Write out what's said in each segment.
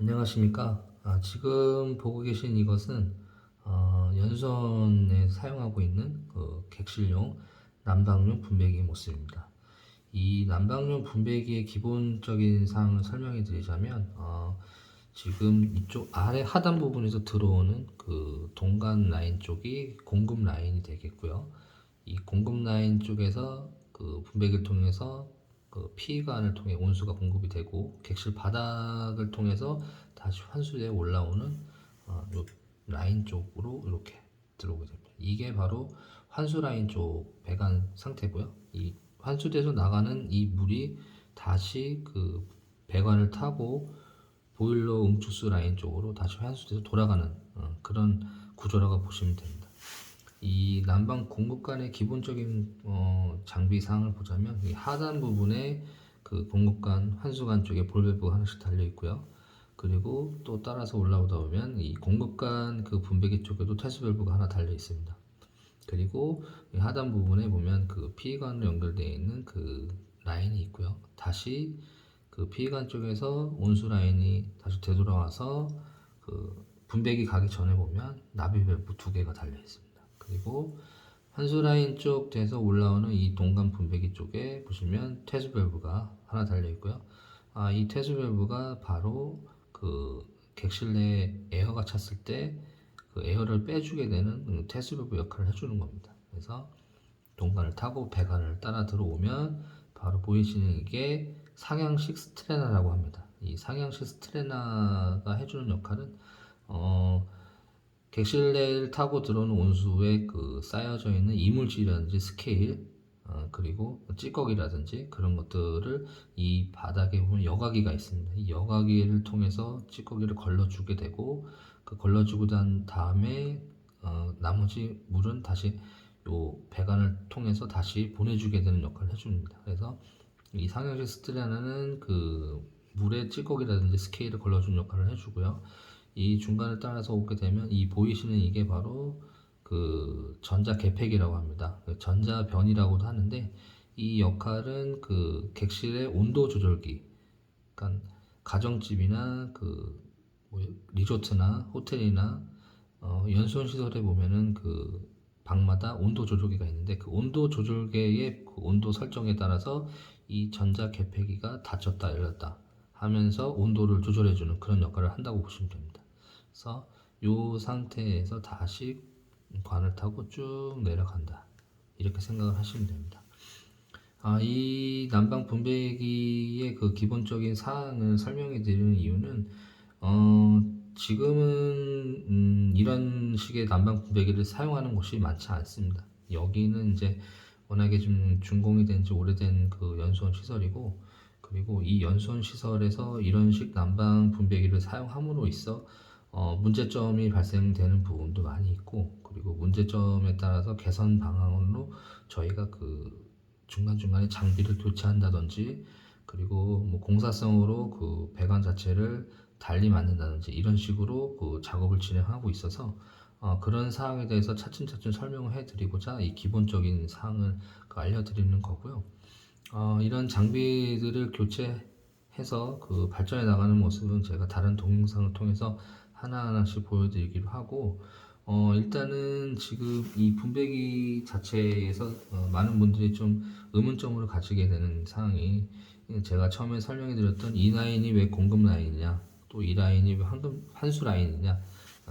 안녕하십니까. 지금 보고 계신 이것은 연선에 사용하고 있는 그 객실용 난방용 분배기 모습입니다. 이 난방용 분배기의 기본적인 사항을 설명해 드리자면 지금 이쪽 아래 하단 부분에서 들어오는 그 동관 라인 쪽이 공급 라인이 되겠고요. 이 공급 라인 쪽에서 그 분배기를 통해서 그 피관을 통해 온수가 공급이 되고 객실 바닥을 통해서 다시 환수대에 올라오는 요 라인 쪽으로 이렇게 들어오게 됩니다. 이게 바로 환수 라인 쪽 배관 상태고요. 이 환수대에서 나가는 이 물이 다시 그 배관을 타고 보일러 응축수 라인 쪽으로 다시 환수돼서 돌아가는 그런 구조라고 보시면 됩니다. 이 난방 공급관의 기본적인 장비 사항을 보자면 이 하단 부분에 그 공급관 환수관 쪽에 볼밸브가 하나씩 달려 있고요. 그리고 또 따라서 올라오다 보면 이 공급관 그 분배기 쪽에도 태수 밸브가 하나 달려 있습니다. 그리고 이 하단 부분에 보면 그 피해관으로 연결되어 있는 그 라인이 있고요. 다시 그 피해관 쪽에서 온수 라인이 다시 되돌아와서 그 분배기 가기 전에 보면 나비 밸브 두 개가 달려 있습니다. 그리고 환수 라인 쪽 돼서 올라오는 이 동관 분배기 쪽에 보시면 퇴수 밸브가 하나 달려 있고요. 이 퇴수 밸브가 바로 그 객실 내에 에어가 찼을 때 그 에어를 빼주게 되는 퇴수 밸브 역할을 해주는 겁니다. 그래서 동관을 타고 배관을 따라 들어오면 바로 보이시는 이게 상향식 스트레나라고 합니다. 이 상향식 스트레나가 해주는 역할은 객실내를 타고 들어오는 온수에 그 쌓여져 있는 이물질이라든지 스케일 그리고 찌꺼기라든지 그런 것들을 이 바닥에 보면 여과기가 있습니다. 이 여과기를 통해서 찌꺼기를 걸러주게 되고 그 걸러주고 난 다음에 나머지 물은 다시 요 배관을 통해서 다시 보내주게 되는 역할을 해줍니다. 그래서 이 상향식 스트레나는 그 물의 찌꺼기라든지 스케일을 걸러주는 역할을 해주고요. 이 중간을 따라서 오게 되면 이 보이시는 이게 바로 그 전자 개폐기라고 합니다. 전자변이라고도 하는데 이 역할은 그 객실의 온도 조절기, 그러니까 가정집이나 뭐 리조트나 호텔이나 연수원 시설에 보면은 그 방마다 온도 조절기가 있는데 그 온도 조절계의 그 온도 설정에 따라서 이 전자 개폐기가 닫혔다 열렸다 하면서 온도를 조절해주는 그런 역할을 한다고 보시면 됩니다. 그래서 이 상태에서 다시 관을 타고 쭉 내려간다 이렇게 생각을 하시면 됩니다. 이 난방 분배기의 그 기본적인 사항을 설명해 드리는 이유는 지금은 이런 식의 난방 분배기를 사용하는 곳이 많지 않습니다. 여기는 이제 워낙에 좀 준공이 된 지 오래된 그 연수원 시설이고, 그리고 이 연수원 시설에서 이런 식 난방 분배기를 사용함으로 있어 문제점이 발생되는 부분도 많이 있고, 그리고 문제점에 따라서 개선 방안으로 저희가 그 중간중간에 장비를 교체한다든지, 그리고 뭐 공사성으로 그 배관 자체를 달리 만든다든지 이런 식으로 그 작업을 진행하고 있어서 그런 사항에 대해서 차츰차츰 설명을 해드리고자 이 기본적인 사항을 알려드리는 거고요. 이런 장비들을 교체해서 그 발전해 나가는 모습은 제가 다른 동영상을 통해서 하나하나씩 보여드리기로 하고, 일단은 지금 이 분배기 자체에서 많은 분들이 좀 의문점으로 가지게 되는 사항이, 제가 처음에 설명해 드렸던 이 라인이 왜 공급 라인이냐, 또 이 라인이 왜 환수 라인이냐,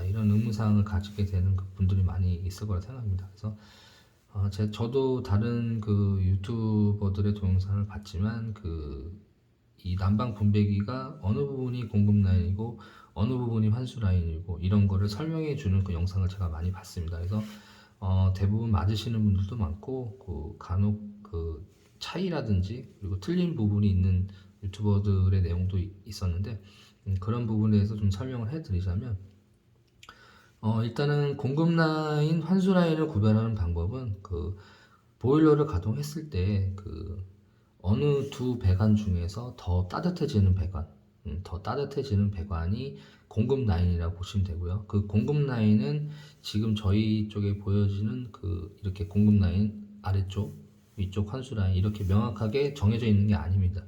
이런 의문사항을 가지게 되는 그 분들이 많이 있을 거라 생각합니다. 그래서 저도 다른 그 유튜버들의 동영상을 봤지만 이 난방 분배기가 어느 부분이 공급 라인이고 어느 부분이 환수 라인이고 이런 거를 설명해 주는 그 영상을 제가 많이 봤습니다. 그래서 대부분 맞으시는 분들도 많고 그 간혹 그 차이라든지 그리고 틀린 부분이 있는 유튜버들의 내용도 있었는데, 그런 부분에 대해서 좀 설명을 해드리자면, 일단은 공급 라인, 환수 라인을 구별하는 방법은 그 보일러를 가동했을 때 그 어느 두 배관 중에서 더 따뜻해지는 배관, 더 따뜻해지는 배관이 공급 라인이라고 보시면 되고요. 그 공급 라인은 지금 저희 쪽에 보여지는 그 이렇게 공급 라인 아래쪽, 위쪽 환수 라인 이렇게 명확하게 정해져 있는 게 아닙니다.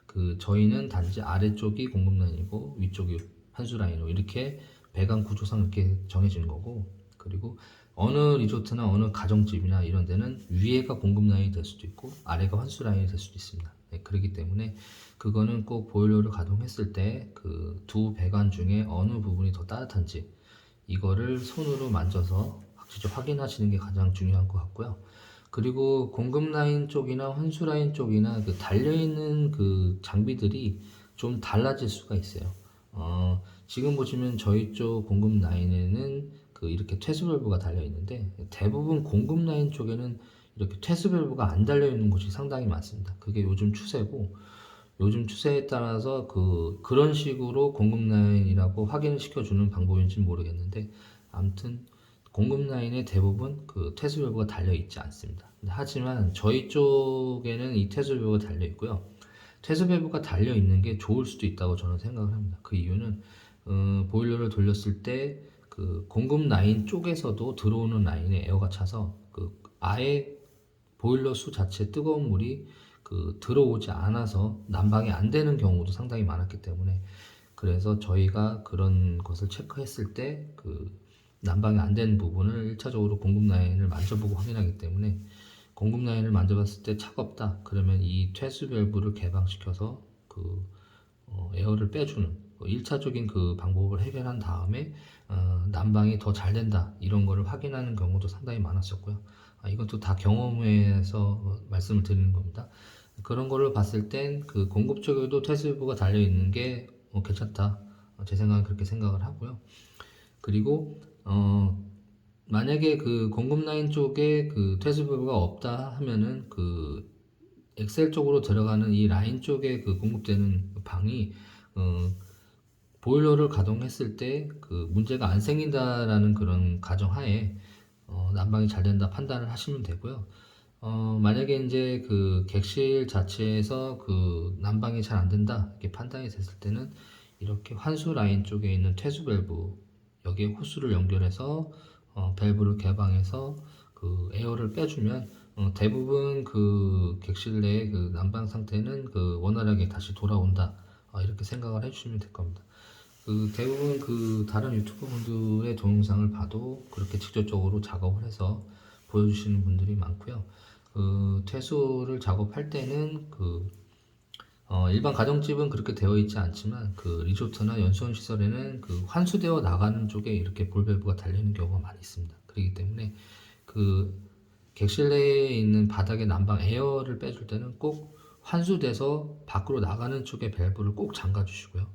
그 저희는 단지 아래쪽이 공급 라인이고 위쪽이 환수 라인으로 이렇게 배관 구조상 이렇게 정해지는 거고, 그리고 어느 리조트나 어느 가정집이나 이런 데는 위에가 공급 라인이 될 수도 있고 아래가 환수 라인이 될 수도 있습니다. 네, 그렇기 때문에 그거는 꼭 보일러를 가동했을 때 그 두 배관 중에 어느 부분이 더 따뜻한지 이거를 손으로 만져서 직접 확인하시는 게 가장 중요한 것 같고요. 그리고 공급 라인 쪽이나 환수 라인 쪽이나 그 달려있는 그 장비들이 좀 달라질 수가 있어요. 지금 보시면 저희 쪽 공급 라인에는 그 이렇게 퇴수 밸브가 달려 있는데 대부분 공급 라인 쪽에는 이렇게 퇴수 밸브가 안 달려 있는 곳이 상당히 많습니다. 그게 요즘 추세고, 요즘 추세에 따라서 그런 식으로 공급 라인이라고 확인을 시켜주는 방법인지는 모르겠는데, 아무튼 공급 라인에 대부분 그 퇴수 밸브가 달려 있지 않습니다. 하지만 저희 쪽에는 이 퇴수 밸브가 달려 있고요. 퇴수 밸브가 달려 있는 게 좋을 수도 있다고 저는 생각을 합니다. 그 이유는 보일러를 돌렸을 때 그 공급 라인 쪽에서도 들어오는 라인에 에어가 차서 그 아예 보일러 수 자체 뜨거운 물이 그 들어오지 않아서 난방이 안 되는 경우도 상당히 많았기 때문에, 그래서 저희가 그런 것을 체크했을 때 그 난방이 안 되는 부분을 1차적으로 공급 라인을 만져보고 확인하기 때문에, 공급 라인을 만져봤을 때 차갑다 그러면 이 퇴수 밸브를 개방시켜서 그 에어를 빼주는 1차적인 그 방법을 해결한 다음에 난방이 더 잘 된다 이런 거를 확인하는 경우도 상당히 많았었고요. 이것도 다 경험해서 말씀을 드리는 겁니다. 그런 거를 봤을 땐 그 공급 쪽에도 퇴수 밸브가 달려 있는 게 괜찮다. 제 생각은 그렇게 생각을 하고요. 그리고 만약에 그 공급 라인 쪽에 그 퇴수 밸브가 없다 하면은 그 엑셀 쪽으로 들어가는 이 라인 쪽에 그 공급되는 방이 보일러를 가동했을 때 그 문제가 안 생긴다라는 그런 가정하에 난방이 잘 된다 판단을 하시면 되고요. 만약에 이제 그 객실 자체에서 그 난방이 잘 안 된다 이렇게 판단이 됐을 때는 이렇게 환수 라인 쪽에 있는 퇴수 밸브 여기에 호스를 연결해서 밸브를 개방해서 그 에어를 빼주면 대부분 그 객실 내의 그 난방 상태는 그 원활하게 다시 돌아온다, 이렇게 생각을 해주시면 될 겁니다. 그 대부분 그 다른 유튜버 분들의 동영상을 봐도 그렇게 직접적으로 작업을 해서 보여주시는 분들이 많고요. 그 퇴수를 작업할 때는 그 일반 가정집은 그렇게 되어 있지 않지만 그 리조트나 연수원 시설에는 그 환수되어 나가는 쪽에 이렇게 볼밸브가 달리는 경우가 많이 있습니다. 그렇기 때문에 그 객실 내에 있는 바닥에 난방 에어를 빼줄 때는 꼭 환수돼서 밖으로 나가는 쪽에 밸브를 꼭 잠가 주시고요.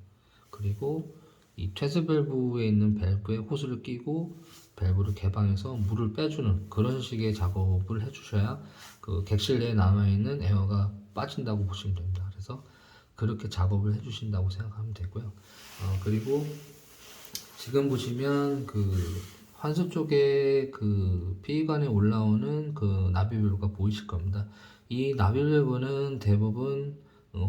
그리고 이 퇴수 밸브에 있는 밸브에 호스를 끼고 밸브를 개방해서 물을 빼주는 그런 식의 작업을 해주셔야 그 객실 내에 남아있는 에어가 빠진다고 보시면 됩니다. 그래서 그렇게 작업을 해주신다고 생각하면 되고요. 그리고 지금 보시면 그 환수 쪽에 그 피관에 올라오는 그 나비 밸브가 보이실 겁니다. 이 나비 밸브는 대부분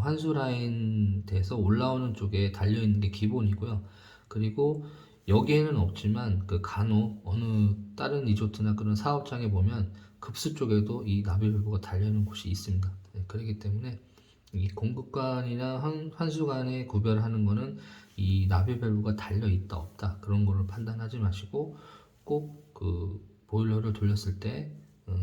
환수 라인 돼서 올라오는 쪽에 달려 있는 게 기본이고요. 그리고 여기에는 없지만 그 간혹 어느 다른 리조트나 그런 사업장에 보면 급수 쪽에도 이 나비 밸브가 달려 있는 곳이 있습니다. 네, 그렇기 때문에 이 공급관이나 환수관에 구별하는 거는 이 나비 밸브가 달려 있다 없다 그런 거를 판단하지 마시고 꼭 그 보일러를 돌렸을 때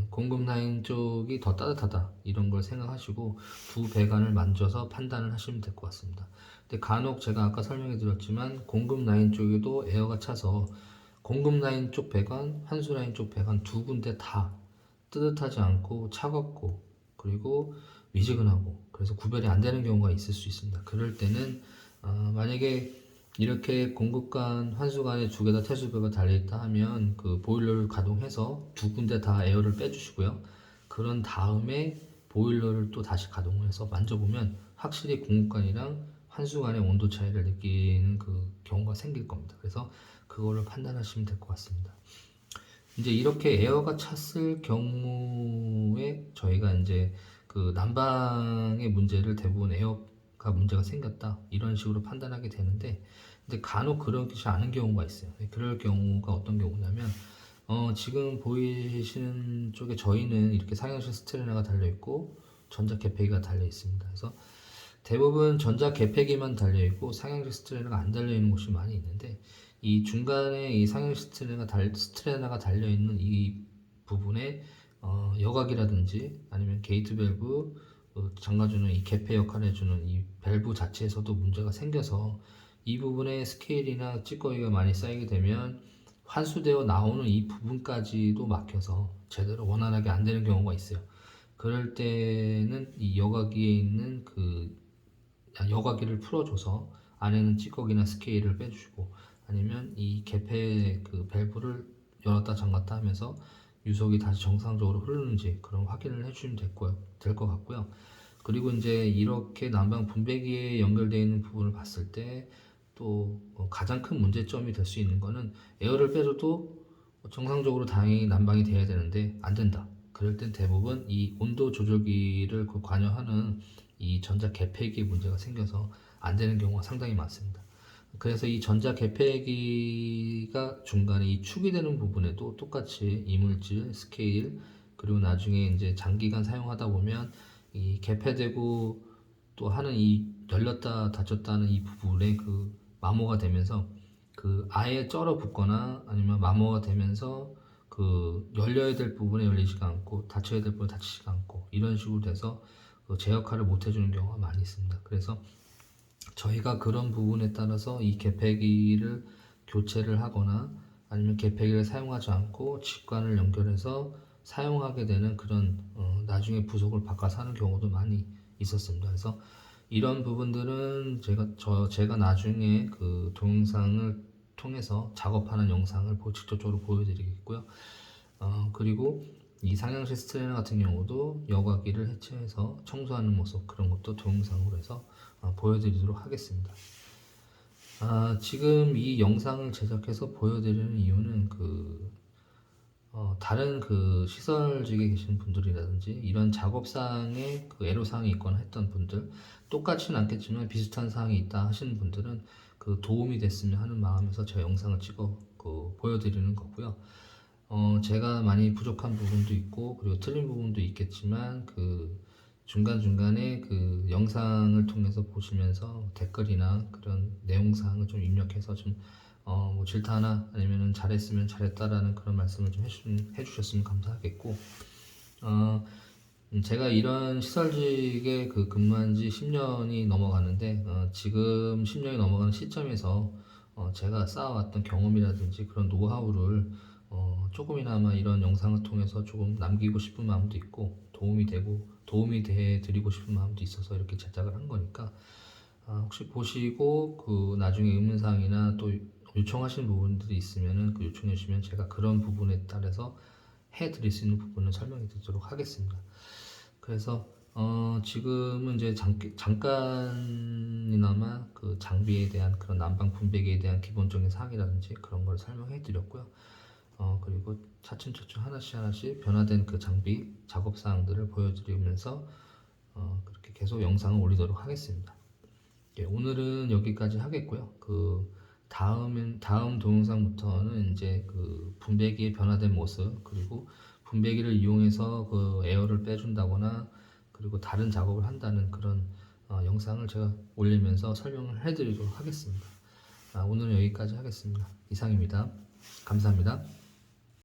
공급 라인 쪽이 더 따뜻하다 이런 걸 생각하시고 두 배관을 만져서 판단을 하시면 될 것 같습니다. 근데 간혹 제가 아까 설명해 드렸지만 공급 라인 쪽에도 에어가 차서 공급 라인 쪽 배관, 환수 라인 쪽 배관 두 군데 다 뜨뜻하지 않고 차갑고 그리고 미지근하고 그래서 구별이 안 되는 경우가 있을 수 있습니다. 그럴 때는 만약에 이렇게 공급관, 환수관에 두 개 다 퇴수배가 달려있다 하면 그 보일러를 가동해서 두 군데 다 에어를 빼주시고요. 그런 다음에 보일러를 또 다시 가동을 해서 만져보면 확실히 공급관이랑 환수관의 온도 차이를 느끼는 그 경우가 생길 겁니다. 그래서 그걸로 판단하시면 될 것 같습니다. 이제 이렇게 에어가 찼을 경우에 저희가 이제 그 난방의 문제를 대부분 에어가 문제가 생겼다 이런 식으로 판단하게 되는데, 근데 간혹 그렇지 않은 경우가 있어요. 그럴 경우가 어떤 경우냐면 지금 보이시는 쪽에 저희는 이렇게 상향식 스테레오가 달려 있고 전자 개폐기가 달려 있습니다. 그래서 대부분 전자 개폐기만 달려있고 상향식 스트레나가 안 달려있는 곳이 많이 있는데, 이 중간에 이 상향식 스트레나가 달려있는 이 부분에 여각이라든지 아니면 게이트 밸브 잠가주는 이 개폐 역할을 해주는 이 밸브 자체에서도 문제가 생겨서 이 부분에 스케일이나 찌꺼기가 많이 쌓이게 되면 환수되어 나오는 이 부분까지도 막혀서 제대로 원활하게 안 되는 경우가 있어요. 그럴 때는 이 여과기에 있는 그 여과기를 풀어줘서 안에는 찌꺼기나 스케일을 빼주고, 아니면 이 개폐 그 밸브를 열었다 잠갔다 하면서 유속이 다시 정상적으로 흐르는지 그런 확인을 해주시면 될 것 같고요. 그리고 이제 이렇게 난방 분배기에 연결되어 있는 부분을 봤을 때 또 가장 큰 문제점이 될 수 있는 거는, 에어를 빼줘도 정상적으로 다행히 난방이 돼야 되는데 안 된다. 그럴 땐 대부분 이 온도 조절기를 관여하는 이 전자 개폐기 문제가 생겨서 안 되는 경우가 상당히 많습니다. 그래서 이 전자 개폐기가 중간에 이 축이 되는 부분에도 똑같이 이물질, 스케일, 그리고 나중에 이제 장기간 사용하다 보면 이 개폐되고 또 하는 이 열렸다 닫혔다 하는 이 부분에 그 마모가 되면서 그 아예 쩔어 붙거나 아니면 마모가 되면서 그 열려야 될 부분에 열리지가 않고 닫혀야 될 부분에 닫히지가 않고 이런 식으로 돼서 제 역할을 못 해주는 경우가 많이 있습니다. 그래서 저희가 그런 부분에 따라서 이 개폐기를 교체를 하거나 아니면 개폐기를 사용하지 않고 직관을 연결해서 사용하게 되는 그런 나중에 부속을 바꿔서 하는 경우도 많이 있었습니다. 그래서 이런 부분들은 제가 나중에 그 동영상을 통해서 작업하는 영상을 직접적으로 보여드리겠고요. 그리고 이 상향식 스트레이너 같은 경우도 여과기를 해체해서 청소하는 모습, 그런 것도 동영상으로 해서 보여드리도록 하겠습니다. 지금 이 영상을 제작해서 보여드리는 이유는 다른 그 시설직에 계신 분들이라든지 이런 작업상에 그 애로사항이 있거나 했던 분들, 똑같지는 않겠지만 비슷한 사항이 있다 하시는 분들은 그 도움이 됐으면 하는 마음에서 제가 영상을 찍어 보여드리는 거고요. 제가 많이 부족한 부분도 있고 그리고 틀린 부분도 있겠지만 그 중간중간에 그 영상을 통해서 보시면서 댓글이나 그런 내용사항을 좀 입력해서 좀 뭐 질타나 아니면은 잘했으면 잘했다라는 그런 말씀을 좀 해주셨으면 감사하겠고, 제가 이런 시설직에 근무한 지 10년이 넘어가는데, 지금 10년이 넘어가는 시점에서 제가 쌓아왔던 경험이라든지 그런 노하우를 조금이나마 이런 영상을 통해서 조금 남기고 싶은 마음도 있고 도움이 돼 드리고 싶은 마음도 있어서 이렇게 제작을 한 거니까, 혹시 보시고 그 나중에 의문사항이나 또 요청하시는 부분들이 있으면은 그 요청해 주시면 제가 그런 부분에 따라서 해 드릴 수 있는 부분을 설명해 드리도록 하겠습니다. 그래서 지금은 이제 잠깐이나마 그 장비에 대한 그런 난방 분배기에 대한 기본적인 사항이라든지 그런 걸 설명해 드렸고요. 그리고 차츰차츰 하나씩 변화된 그 장비 작업 사항들을 보여드리면서 그렇게 계속 영상을 올리도록 하겠습니다. 예, 오늘은 여기까지 하겠고요. 다음 동영상부터는 이제 그 분배기의 변화된 모습, 그리고 분배기를 이용해서 그 에어를 빼준다거나 그리고 다른 작업을 한다는 그런 영상을 제가 올리면서 설명을 해드리도록 하겠습니다. 오늘은 여기까지 하겠습니다. 이상입니다. 감사합니다.